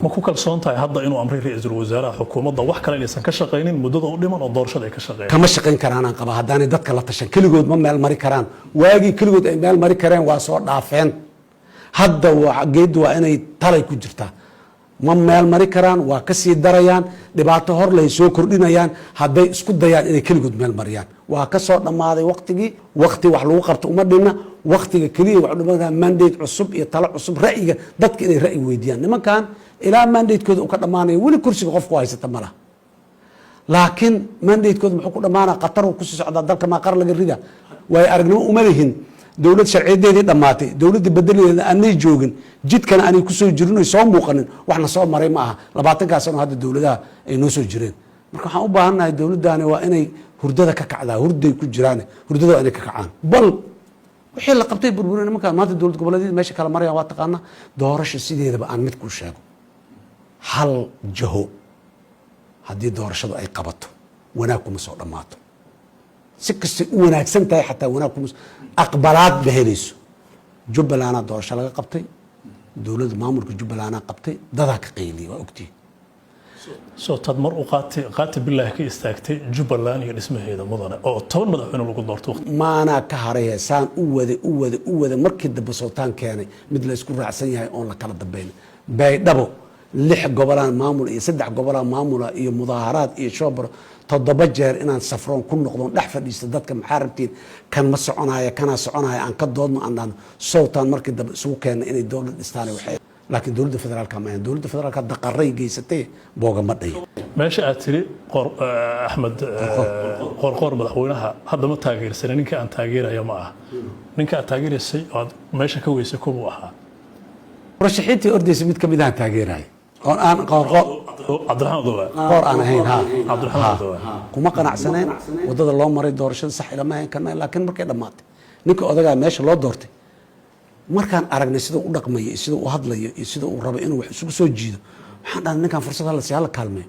ma ku kalsoon tahay hadda inuu amray ra'iisul wasaaraha xukuumadda wax kale inaysan ka shaqeynin muddada u dhiman oo doorashada ay ka shaqeeyaan kama shaqeyn karaan aan qaba haddaanay dadka la tashan keligood ma meel mari karaan waagii keligood ay meel mari kareen waa soo dhaafeen hadda geedu waa inay talay ku jirtaa ma meel mari karaan waa ka sii darayaan dhibaato hor leh soo kordhinayaan hadday isku dayaan inay keligood meel mariyaan waa ka soo dhamaaday waqti wax lagu qabto uma dhina waqtiga kaliya wax dhumada mandate cusub iyo talo cusub ra'yiga dadka inay ra'yi weydiiyaan nimankan ilaa mandate-kooda uu ka dhamaanayo weli kursiga qofku haysata malaha laakiin mandate-kooda muxuu ku dhamaanaa qatar uu ku sii socdaa dalka maa qar laga rida way aragnimo uma lihin dowlad sharciyadeedii dhammaatay dowladda bedeleeda aanay joogin jidkana aanay ku soo jirin oo soo muuqanin waxna soo maray ma aha 20 sano hadda dowladaha ay noo soo jireen marka waxaan u baahannahay dowladdaani waa inay hurdada ka kacdaa hurday ku jiraan hurdada waa inay ka kacaan bal wixii la qabtay burburin nimanka maanta dowlad goboleedyada meesha kala marayaan waa taqaana doorasho sideedaba aan mid ku sheego hal jaho haddii doorashadu ay qabato wanaag kuma soo dhammaato si kastay u wanaagsan tahay xataa wanaag kuma aqbalaad ba helayso jubbalandna doorasho laga qabtay dowladda maamulka jubbalandna qabtay dadaa ka qayliyay waa ogtihiin soo tad mar u qaati billaah ka istaagtay jubbaland iyo dhismaheeda mudane oo 10 madaxweyne lagu doorto maana ka haraya saan u wada markii dambe sootaan keenay mid la isku raacsan yahay oo la kala dambeyn baydhabo 6 gobolaan maamul iyo 3 gobolaan maamula iyo mudaaharaad iyo shoobar 7 jeer inaan safroon ku noqdoon dhex fadhiisto dadka maxaa rabtiin kan ma soconaya kana soconaya aan ka doodno aan sootaan markii dambe isugu keenay inay dowlad dhistaan waxay laakiin dowladda federaalka ma ahan dowladda federaalka daqaray geysatay booga ma dhayo meesha aad tiri Axmed qorqor madaxweynaha hadda ma taageersan ninka aan taageerayo ma aha ninka aad taageerisay oo meesha ka weysay kubu ahaa rashixiintii ordaysa mid kamid ah taageeray oo aan Cabdiraxmaan Dowa qor aan ahayn Cabdiraxmaan Dowa kuma qanacsaneen wadada loo maray doorashada sax ilama ahayn kana laakiin markay dhamaatay ninka odaga meesha loo doortay markaan aragnay sida uu dhaqmayo sida uu hadlayo sida uu rabo inuu wax isugu soo jiido waxaan dhahnay ninkan fursad la si hal kaalmeeyo